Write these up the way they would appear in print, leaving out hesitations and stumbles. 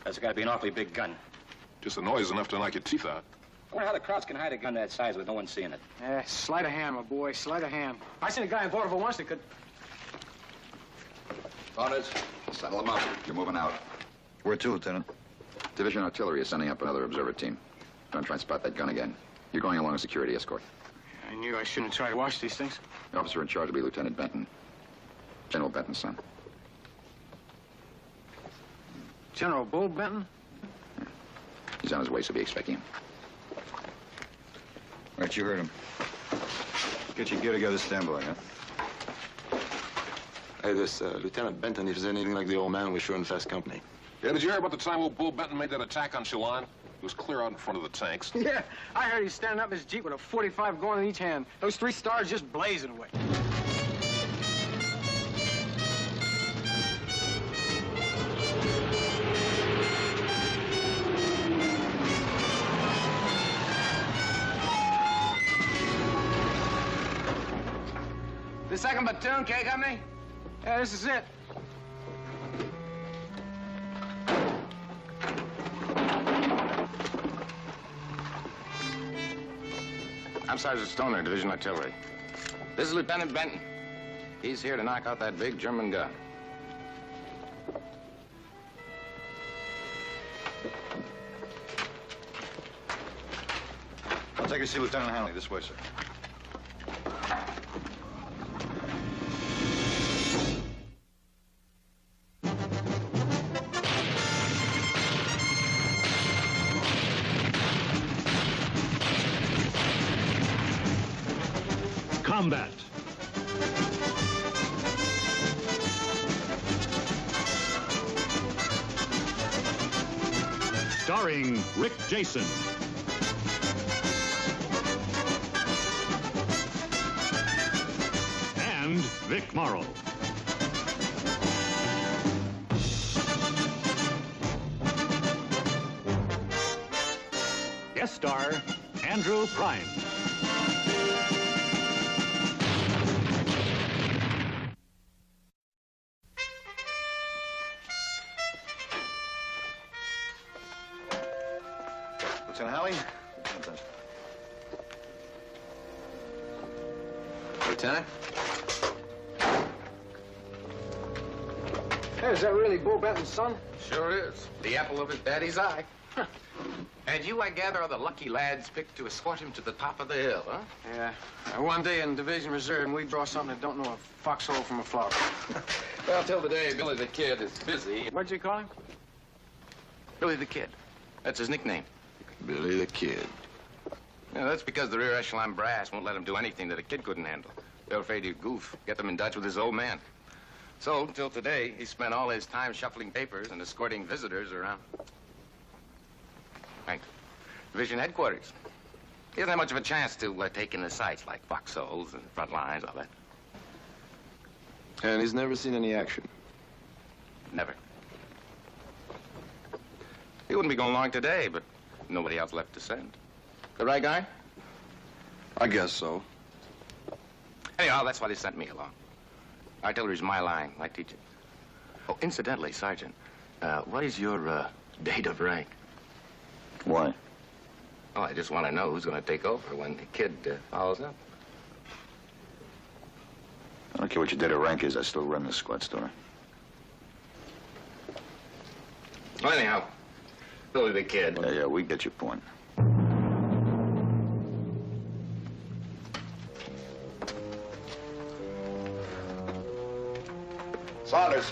That's got to be an awfully big gun. Just the noise is enough to knock your teeth out. I wonder how the Krauts can hide a gun that size with no one seeing it. Sleight of hand, my boy, sleight of hand. I seen a guy in vaudeville once that could... Saunders, settle them up. You're moving out. Where to, Lieutenant? Division Artillery is sending up another observer team. Don't try and spot that gun again. You're going along a security escort. I knew I shouldn't try to watch these things. The officer in charge will be Lieutenant Benton. General Benton's son. General Bull Benton? He's on his way, so be expecting him. Right, you heard him. Get your gear together, stand by, huh? Hey, this Lieutenant Benton, if there's anything like the old man, we're sure in fast company. Yeah, did you hear about the time old Bull Benton made that attack on Chelan? He was clear out in front of the tanks. Yeah, I heard he's standing up in his Jeep with a .45 going in each hand. Those 3 stars just blazing away. The 2nd platoon, K Company? Yeah, this is it. I'm Sergeant Stoner, Division Artillery. This is Lieutenant Benton. He's here to knock out that big German gun. I'll take you to see Lieutenant Hanley. This way, sir. Combat. Starring Rick Jason. And Vic Morrow. Guest star, Andrew Prime. Lieutenant Hanley? Lieutenant? Hey, is that really Bull Benton's son? Sure is. The apple of his daddy's eye. And you, I gather, are the lucky lads picked to escort him to the top of the hill, huh? Yeah. One day in Division Reserve, and we draw something that don't know a foxhole from a flower. Well, till the day Billy the Kid is busy. What'd you call him? Billy the Kid. That's his nickname. Billy the Kid. Yeah, that's because the rear-echelon brass won't let him do anything that a kid couldn't handle. They're afraid he'd goof, get them in Dutch with his old man. So, till today, he spent all his time shuffling papers and escorting visitors around. Thanks. Division headquarters. He doesn't have much of a chance to take in the sights like foxholes and front lines, all that. And he's never seen any action? Never. He wouldn't be going along today, but nobody else left to send. The right guy? I guess so. Anyhow, that's why they sent me along. Artillery's my line. I teach it. Oh, incidentally, Sergeant, what is your date of rank? Why? Oh, I just want to know who's going to take over when the kid follows up. I don't care what your date of rank is. I still run this squad, Stoner. Well, anyhow, Billy the Kid. Yeah, we get your point. Saunders.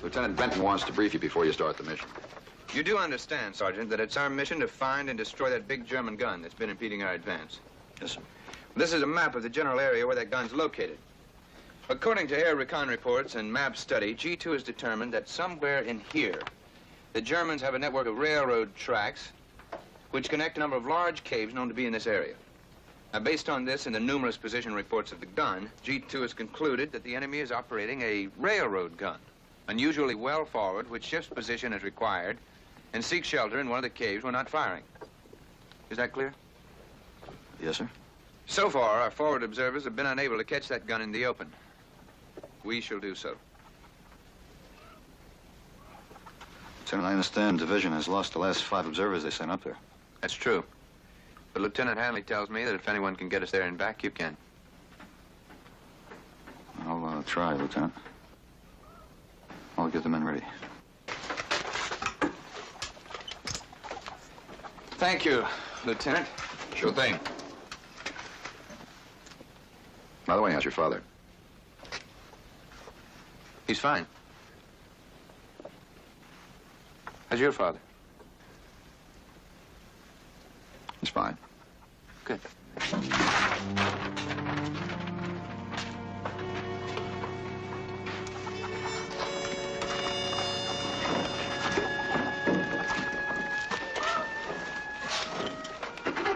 Lieutenant Benton wants to brief you before you start the mission. You do understand, Sergeant, that it's our mission to find and destroy that big German gun that's been impeding our advance. Yes, sir. This is a map of the general area where that gun's located. According to air recon reports and map study, G2 has determined that somewhere in here, the Germans have a network of railroad tracks which connect a number of large caves known to be in this area. Now, based on this and the numerous position reports of the gun, G2 has concluded that the enemy is operating a railroad gun. unusually well forward, which shifts position as required, and seeks shelter in one of the caves when not firing. Is that clear? Yes, sir. So far, our forward observers have been unable to catch that gun in the open. We shall do so. Lieutenant, I understand Division has lost the last 5 observers they sent up there. That's true. But Lieutenant Hanley tells me that if anyone can get us there and back, you can. I'll try, Lieutenant. I'll get the men ready. Thank you, Lieutenant. Sure thing. By the way, how's your father? He's fine. How's your father? He's fine. Good.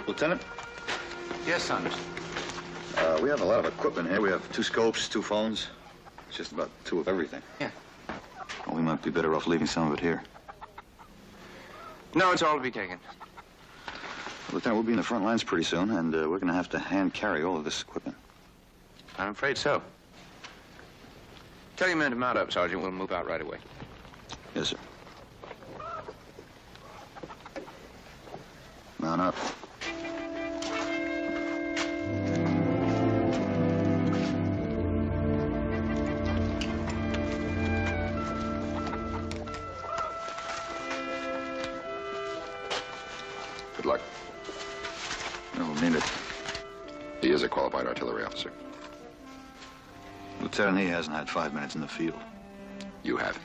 Lieutenant? Yes, Saunders. We have a lot of equipment here. We have 2 scopes, 2 phones. It's just about 2 of everything. Yeah. Well, we might be better off leaving some of it here. No, it's all to be taken. Lieutenant, we'll be in the front lines pretty soon, and we're going to have to hand carry all of this equipment. I'm afraid so. Tell your men to mount up, Sergeant. We'll move out right away. Yes, sir. Mount up. Good luck. We'll need it. He is a qualified artillery officer. Lieutenant, he hasn't had 5 minutes in the field. You have.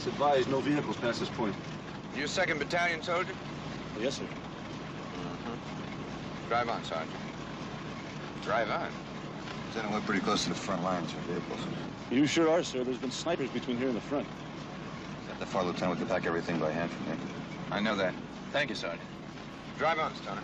Advised, no vehicles past this point. You 2nd Battalion soldier? Yes, sir. Drive on, Sergeant. Drive on. Lieutenant, we're pretty close to the front lines for vehicles. You sure are, sir. There's been snipers between here and the front. At the far, Lieutenant, we can pack everything by hand from here. I know that. Thank you, Sergeant. Drive on, Stoner.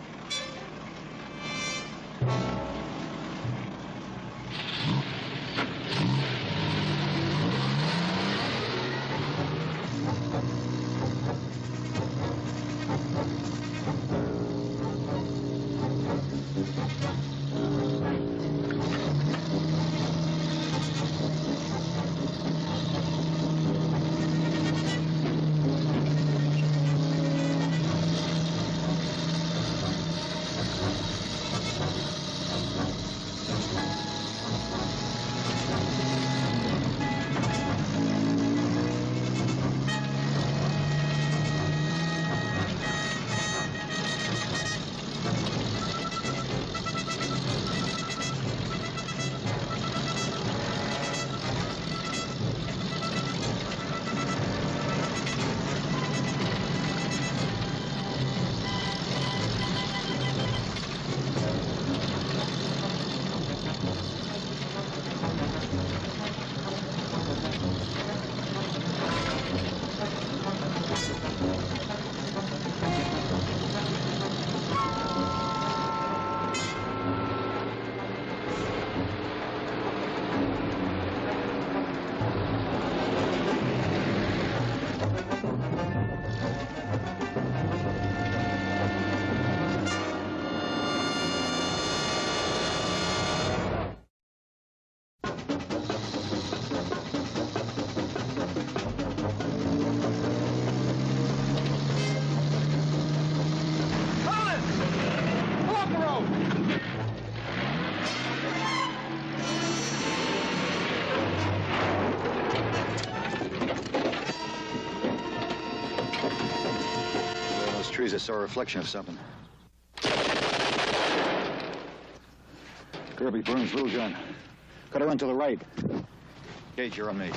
In those trees, I saw a reflection of something. Kirby, Burns, Little John. Gotta run to the right. Gage, you're on me.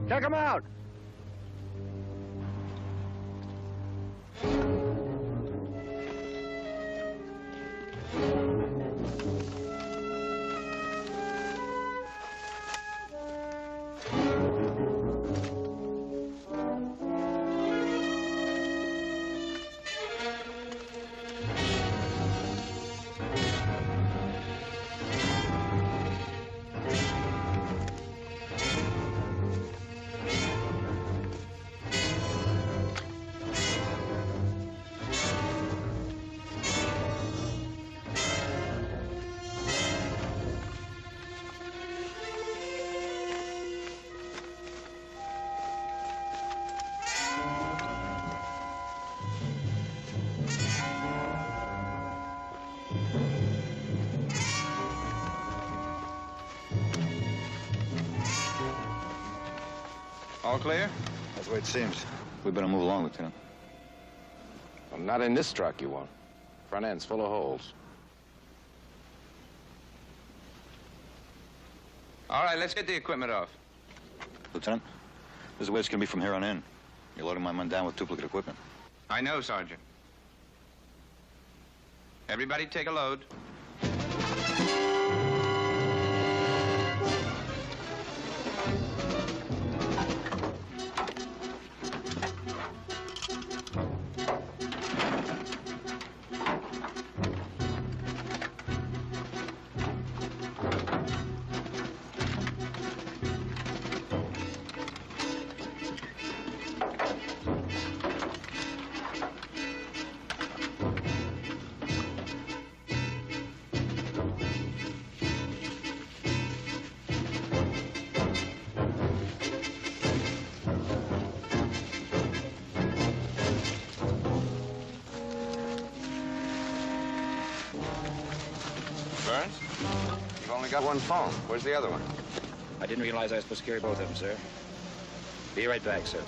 Check him out! All clear? That's the way it seems. We better move along, Lieutenant. Well, not in this truck, you won't. Front end's full of holes. All right, let's get the equipment off. Lieutenant, this is the way it's going to be from here on in. You're loading my men down with duplicate equipment. I know, Sergeant. Everybody take a load. Burns? You've only got one phone. Where's the other one? I didn't realize I was supposed to carry both of them, sir. Be right back, sir.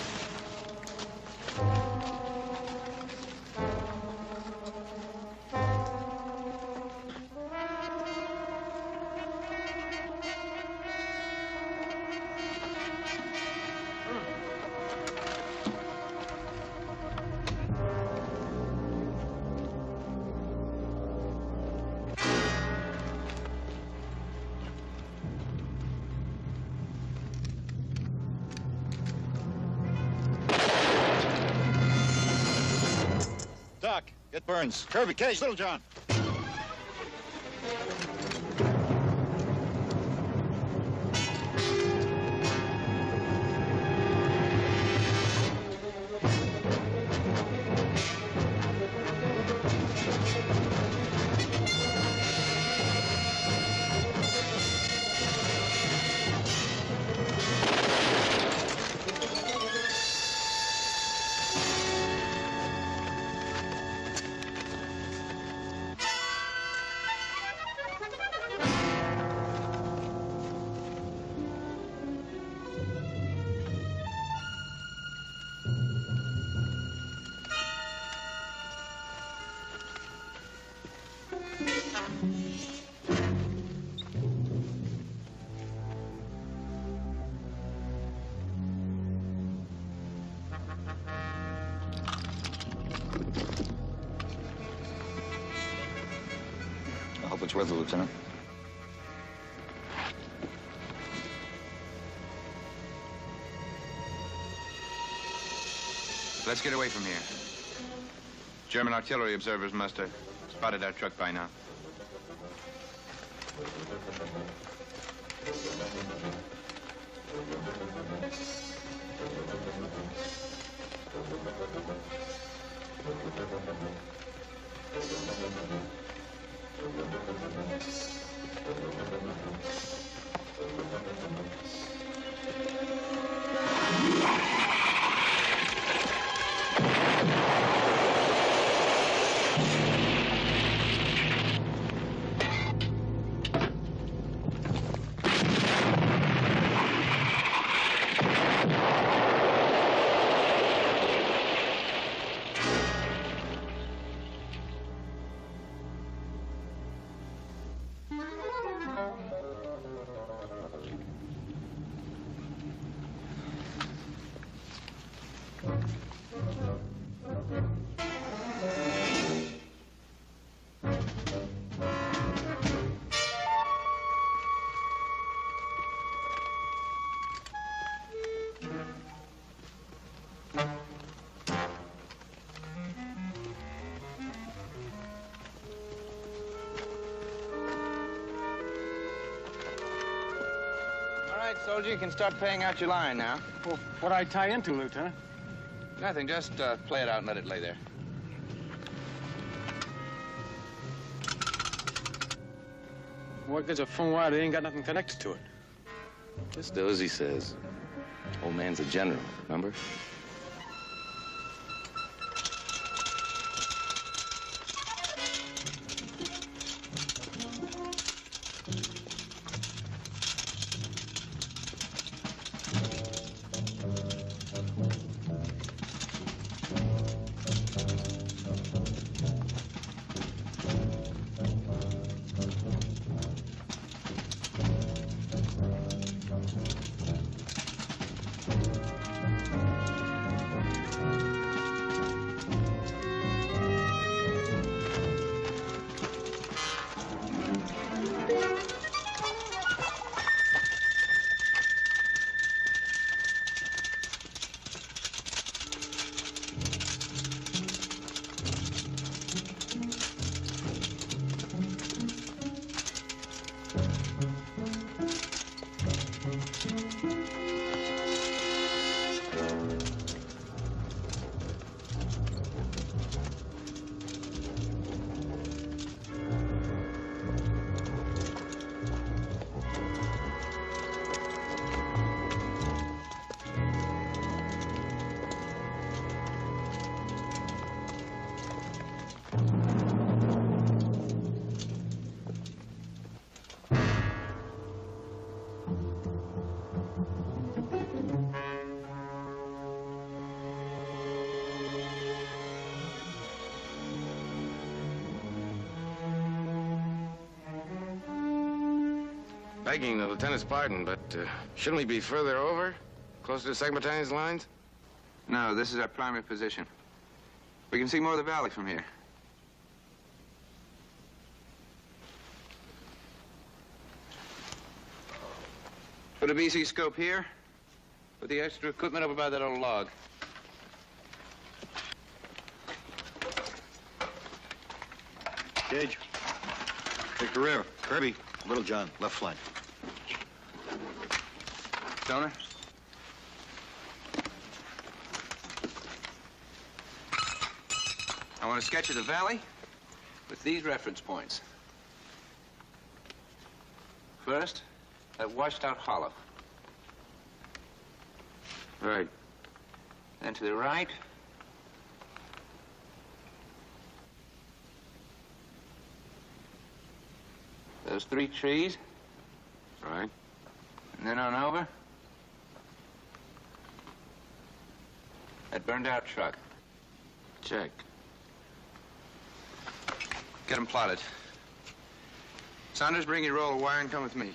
Doc, get Burns. Kirby, Caje, Little John. I hope it's worth it, Lieutenant. Let's get away from here. German artillery observers must have spotted our truck by now. Soldier, you can start paying out your line now. Well, what I tie into, Lieutenant? Nothing, just play it out and let it lay there. What gives a phone wire that ain't got nothing connected to it? Just do as he says. Old man's a general, remember? Begging the lieutenant's pardon, but shouldn't we be further over? Closer to the 2nd Battalion's lines? No, this is our primary position. We can see more of the valley from here. Put a BC scope here. Put the extra equipment over by that old log. Caje. Take the rear. Kirby, Little John, left flank. Stoner? I want a sketch of the valley with these reference points. First, that washed-out hollow. Right. Then to the right, those 3 trees. Right. And then on over, that burned-out truck. Check. Get them plotted. Saunders, bring your roll of wire and come with me.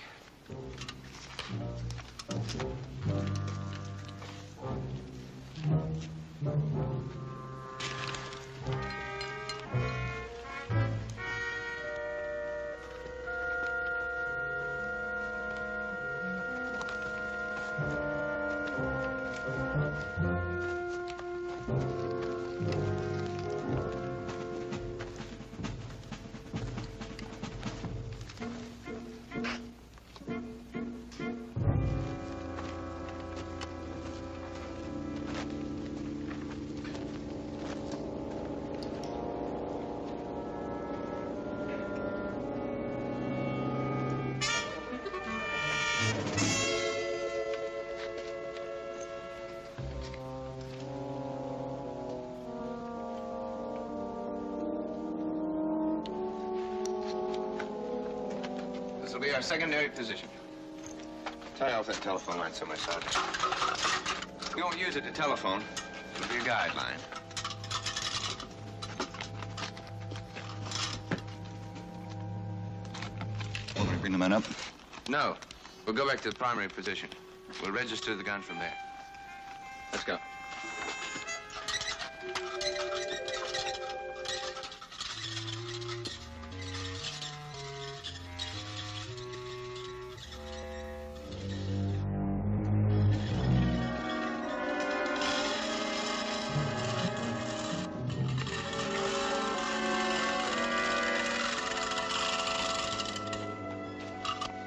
This will be our secondary position. Tie off that telephone line somewhere, Sergeant. We won't use it to telephone. It'll be a guideline. Want me to bring the men up? No. We'll go back to the primary position. We'll register the gun from there. Let's go.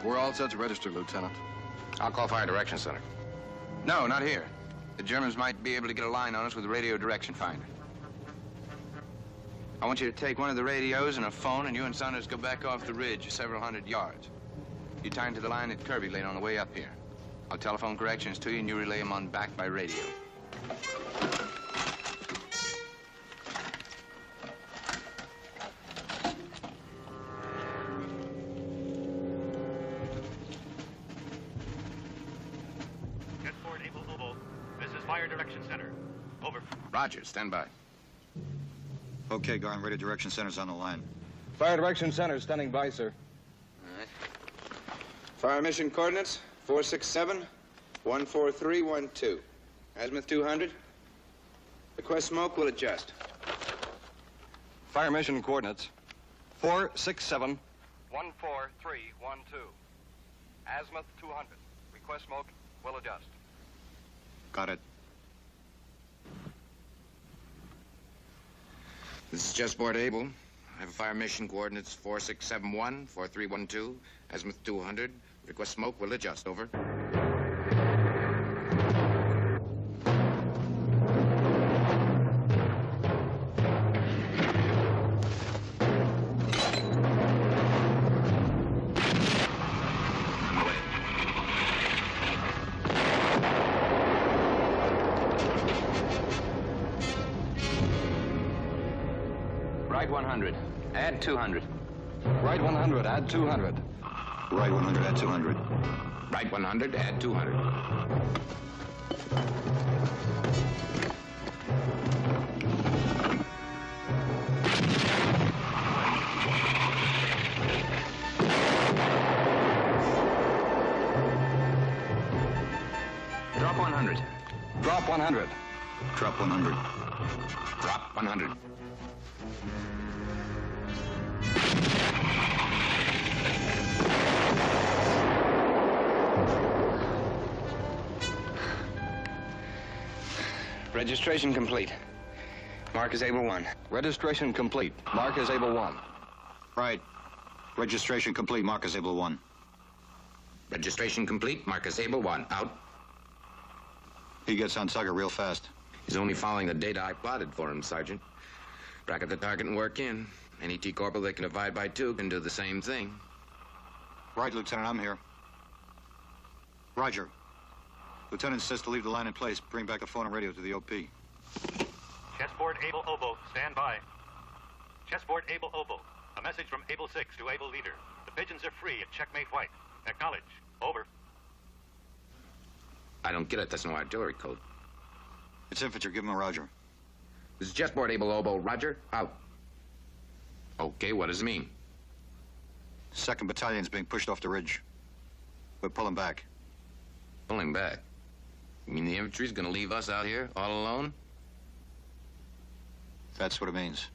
We're all set to register, Lieutenant. I'll call Fire Direction Center. No, not here. The Germans might be able to get a line on us with a radio direction finder. I want you to take one of the radios and a phone, and you and Saunders go back off the ridge several hundred yards. You tie into the line that Kirby laid on the way up here. I'll telephone corrections to you, and you relay them on back by radio. Fire Direction Center. Over. Roger, stand by. Okay, Garn, Radio Direction Center's on the line. Fire Direction Center standing by, sir. All right. Fire mission coordinates, 467-14312. Azimuth 200. Request smoke, will adjust. Fire mission coordinates, 467. 14312. Azimuth 200. Request smoke, will adjust. Got it. This is chessboard Able. I have fire mission coordinates 4671-4312, azimuth 200. Request smoke, will adjust. Over. Right 100. Add 200. Right 100, add 200. Right 100, add 200. Right 100, add 200. Drop 100. Drop 100. Drop 100. Drop 100. Registration complete. Mark is Able 1. Registration complete. Mark is Able 1. Right. Registration complete. Mark is Able 1. Registration complete. Marcus Able 1. Out. He gets on Tugger real fast. He's only following the data I plotted for him, Sergeant. Bracket the target and work in. Any T-corporal that can divide by 2 can do the same thing. Right, Lieutenant, I'm here. Roger. Lieutenant says to leave the line in place. Bring back the phone and radio to the OP. Chessboard Able Obo, stand by. Chessboard Able Obo. A message from Able 6 to Able Leader. The pigeons are free at Checkmate White. Acknowledge. Over. I don't get it. That's no artillery code. It's infantry. Give him a Roger. This is chessboard Able Obo. Roger. Out. Okay, what does it mean? 2nd Battalion's being pushed off the ridge. We're pulling back. Pulling back? You mean the infantry's gonna leave us out here all alone? That's what it means.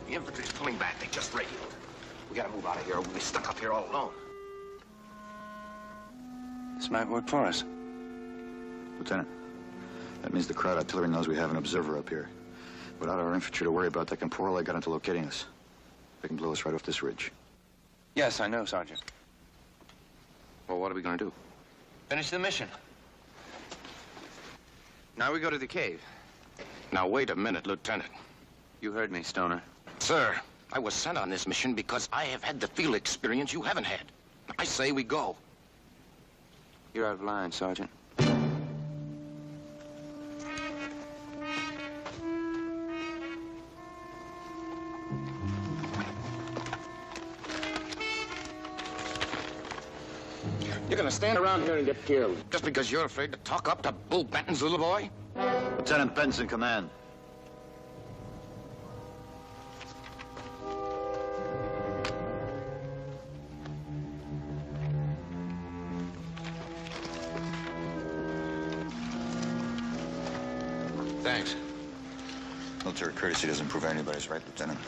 The infantry's pulling back. They just radioed. We gotta move out of here or we'll be stuck up here all alone. This might work for us. Lieutenant, that means the crowd artillery knows we have an observer up here. Without our infantry to worry about, they can pour all they got into locating us. They can blow us right off this ridge. Yes, I know, Sergeant. Well, what are we gonna do? Finish the mission. Now we go to the cave. Now, wait a minute, Lieutenant. You heard me, Stoner. Sir, I was sent on this mission because I have had the field experience you haven't had. I say we go. You're out of line, Sergeant. You're gonna stand around here and get killed just because you're afraid to talk up to Bull Benton's little boy? Lieutenant Benton's in command. Thanks. Military courtesy doesn't prove anybody's right, Lieutenant.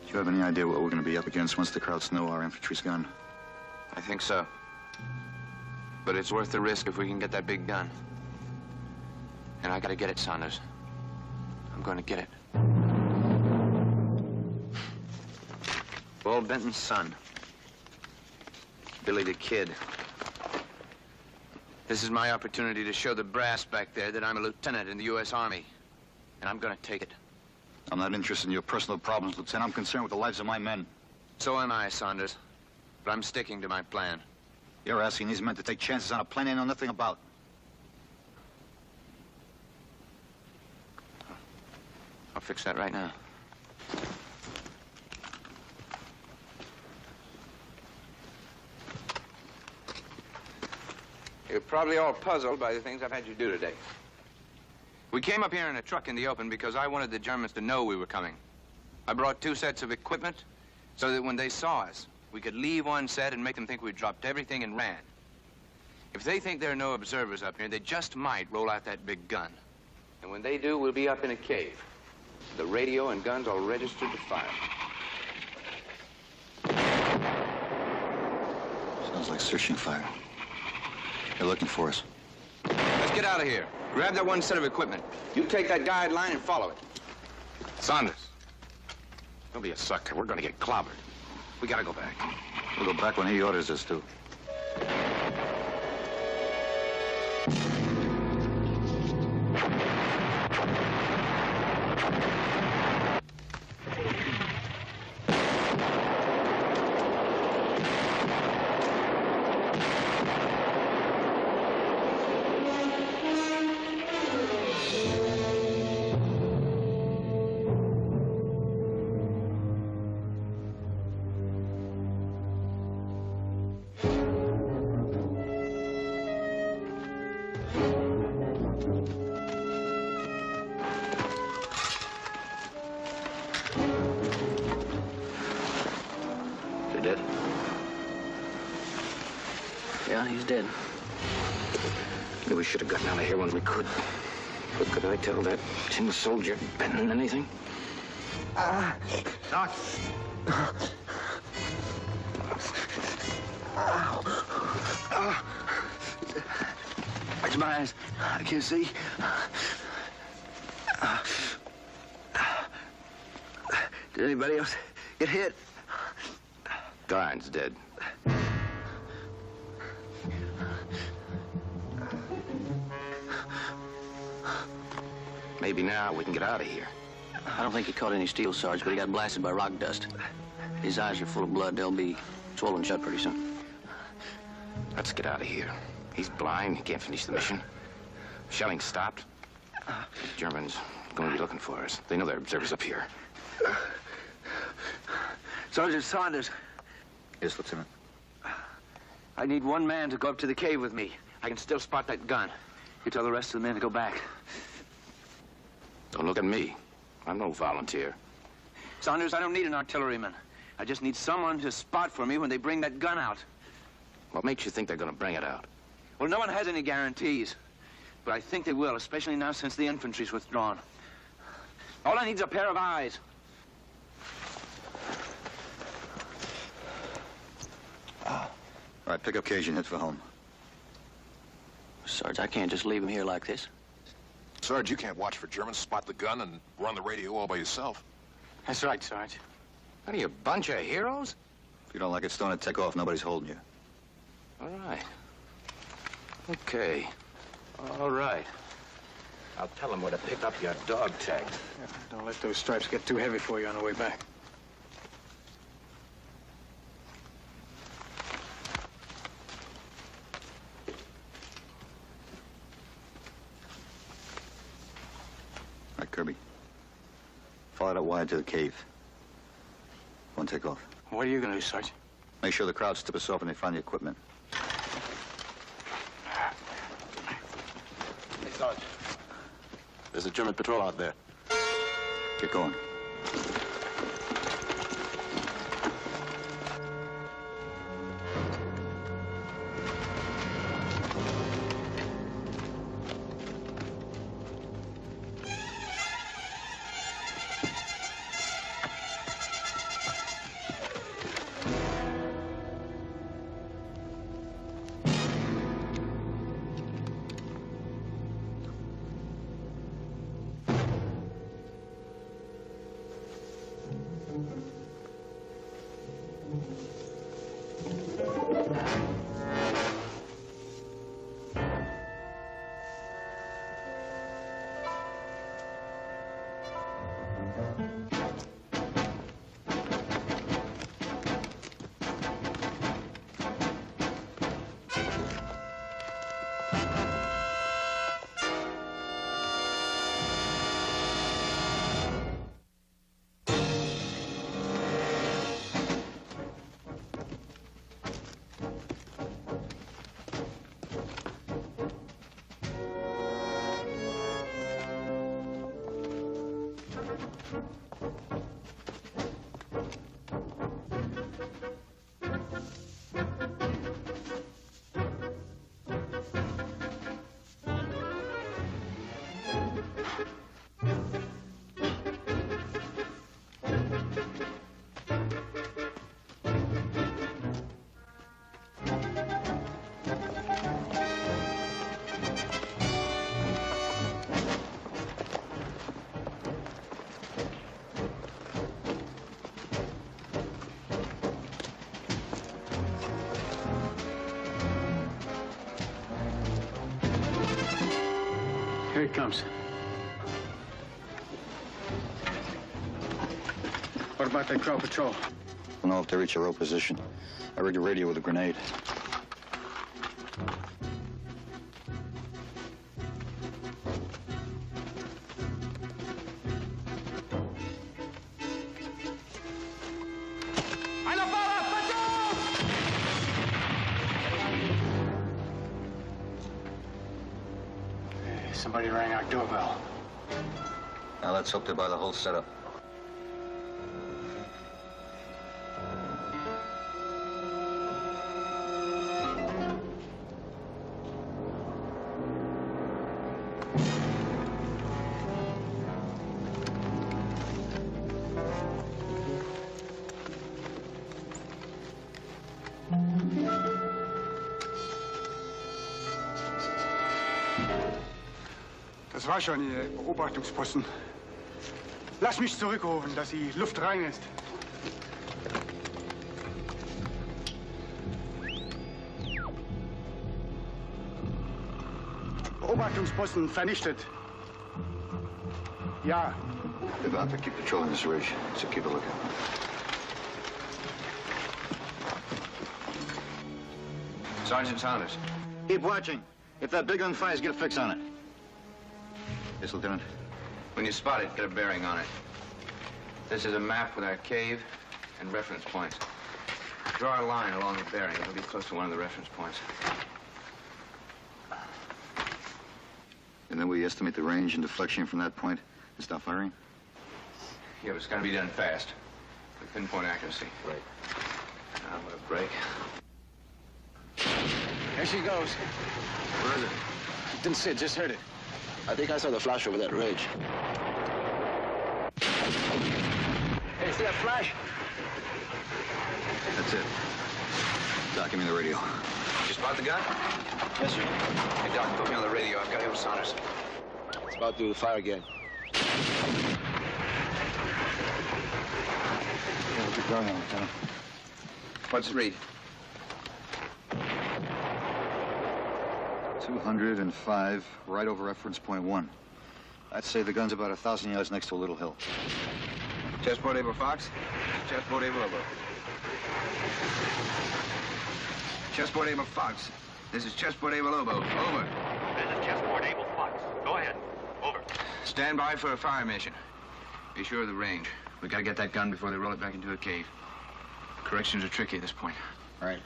Do you have any idea what we're going to be up against once the crowds know our infantry's gone? I think so. But it's worth the risk if we can get that big gun. And I gotta get it, Saunders. I'm gonna get it. Bull Benton's son. Billy the Kid. This is my opportunity to show the brass back there that I'm a lieutenant in the U.S. Army. And I'm gonna take it. I'm not interested in your personal problems, Lieutenant. I'm concerned with the lives of my men. So am I, Saunders. But I'm sticking to my plan. You're asking these men to take chances on a plane they know nothing about. I'll fix that right now. You're probably all puzzled by the things I've had you do today. We came up here in a truck in the open because I wanted the Germans to know we were coming. I brought 2 sets of equipment so that when they saw us, we could leave one set and make them think we dropped everything and ran. If they think there are no observers up here, they just might roll out that big gun. And when they do, we'll be up in a cave. The radio and guns all registered to fire. Sounds like searching fire. They're looking for us. Let's get out of here. Grab that 1 set of equipment. You take that guide line and follow it. Saunders, don't be a sucker. We're gonna get clobbered. We gotta go back. We'll go back when he orders us to. Dead? Yeah, he's dead. Maybe we should have gotten out of here when we could. But could I tell that tin soldier Benton anything? Doc. It's my eyes. I can't see. Did anybody else get hit? Garne's dead. Maybe now we can get out of here. I don't think he caught any steel, Sarge, but he got blasted by rock dust. His eyes are full of blood. They'll be swollen shut pretty soon. Let's get out of here. He's blind. He can't finish the mission. Shelling's stopped. Germans going to be looking for us. They know there are observers up here. Sergeant Saunders. Yes, Lieutenant. I need one man to go up to the cave with me. I can still spot that gun. You tell the rest of the men to go back. Don't look at me. I'm no volunteer. Saunders, I don't need an artilleryman. I just need someone to spot for me when they bring that gun out. What makes you think they're going to bring it out? Well, no one has any guarantees. But I think they will, especially now since the infantry's withdrawn. All I need is a pair of eyes. All right, pick up Caje and head for home. Sarge, I can't just leave him here like this. Sarge, you can't watch for Germans, spot the gun, and run the radio all by yourself. That's right, Sarge. What are you, a bunch of heroes? If you don't like it, stone it, take off. Nobody's holding you. All right. Okay. All right. I'll tell them where to pick up your dog tag. Yeah, don't let those stripes get too heavy for you on the way back. All right, Kirby. Follow that wire to the cave. Go and take off. What are you going to do, Sarge? Make sure the crowds tip us off when they find the equipment. Hey, Sarge. There's a German patrol out there. Get going. Here it comes. What about that crowd patrol? I don't know if they reach a row position. I rigged a radio with a grenade. Somebody rang our doorbell. Now let's hope they buy the whole setup. Das war schon Ihr Beobachtungsposten. Lass mich zurückrufen, dass die Luft rein ist. Beobachtungsposten vernichtet. Ja. They're about to keep patrolling this ridge, so keep a lookout. Sergeant Saunders. Keep watching. If that big gun fires, get a fix on it. Yes, Lieutenant. When you spot it, get a bearing on it. This is a map with our cave and reference points. Draw a line along the bearing. It'll be close to one of the reference points. And then we estimate the range and deflection from that point and stop firing? Yeah, but it's got to be done fast. With pinpoint accuracy. Right. Now I'm gonna break. There she goes. Where is it? Didn't see it, just heard it. I think I saw the flash over that ridge. Hey, see that flash? That's it. Doc, give me the radio. Did you spot the gun? Yes, sir. Hey, Doc, put me on the radio. I've got to hear Saunders. It's about to fire again. Yeah, we'll keep going now, Lieutenant. What's it read? 205, right over reference point 1. I'd say the gun's about 1,000 yards next to a little hill. Chessboard Able Fox. Chessboard Able Obo. Chessboard Able Fox. This is Chessboard Able Obo. Over. This is Chessboard Able Fox. Go ahead. Over. Stand by for a fire mission. Be sure of the range. We gotta get that gun before they roll it back into a cave. Corrections are tricky at this point. All right.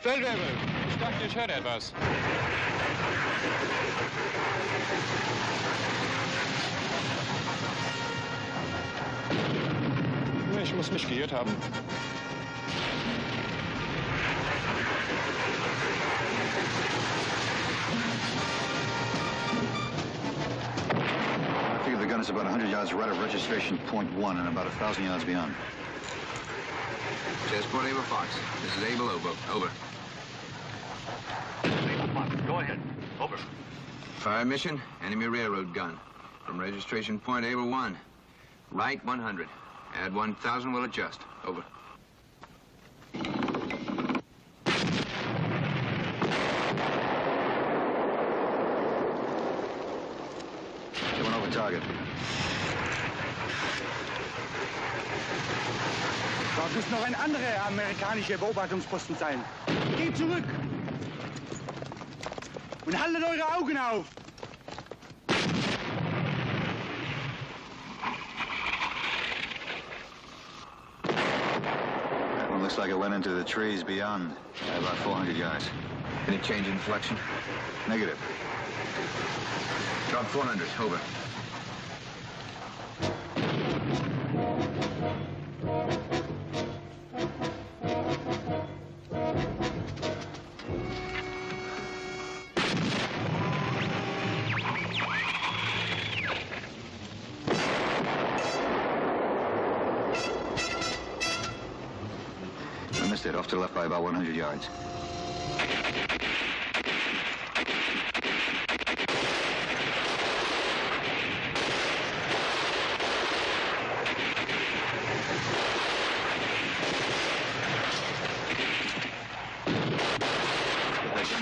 Feldwebel, ich dachte, ich höre etwas. Ich muss mich geirrt haben. I figure the gun is about 100 yards right of registration point 1 and about 1,000 yards beyond. Chessboard Able Fox. This is Able Obo. Over. Able Fox, go ahead. Over. Fire mission, enemy railroad gun. From registration point Able 1. Right 100. Add 1,000, we'll adjust. Over. They went over target. Dort muss noch ein anderer amerikanischer Beobachtungsposten sein. Geht zurück! Und haltet eure Augen auf! That one looks like it went into the trees beyond, about 400 yards. Any change in deflection? Negative. Drop 400. Over. We missed it, off to the left by about 100 yards.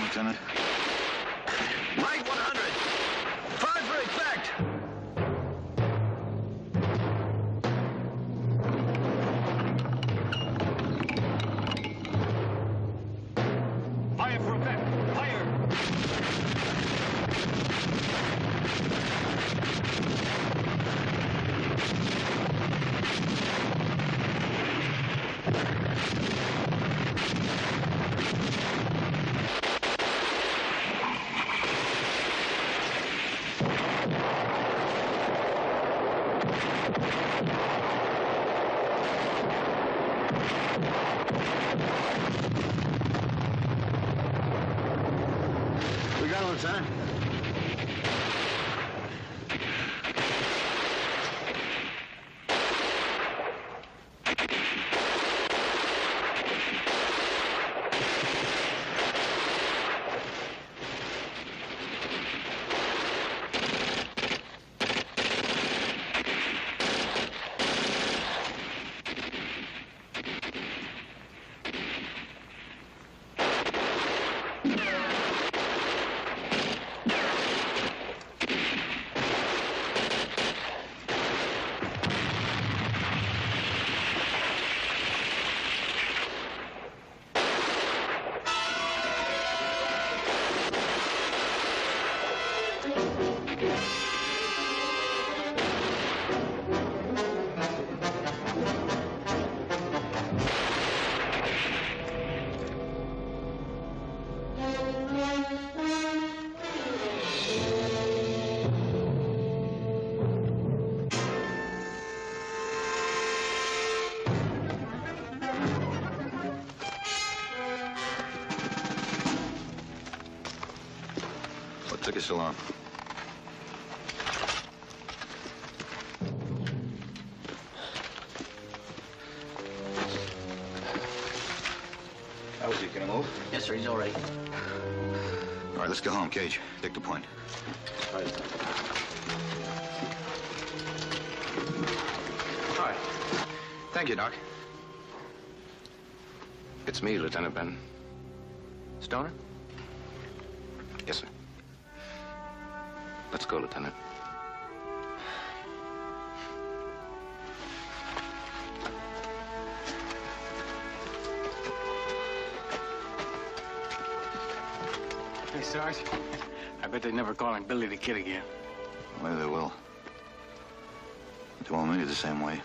Lieutenant. Right 100. Fire for effect. Fire for effect. Fire. We got a little time. What took you so long? How is he? Gonna move? Yes, sir. He's all ready. All right, let's go home, Cage. Take the point. All right. Hi. Thank you, Doc. It's me, Lieutenant Benton. Stoner? Yes, sir. Let's go, Lieutenant. Hey, Sarge. I bet they're never calling Billy the Kid again. Maybe they will. But they won't meet you the same way.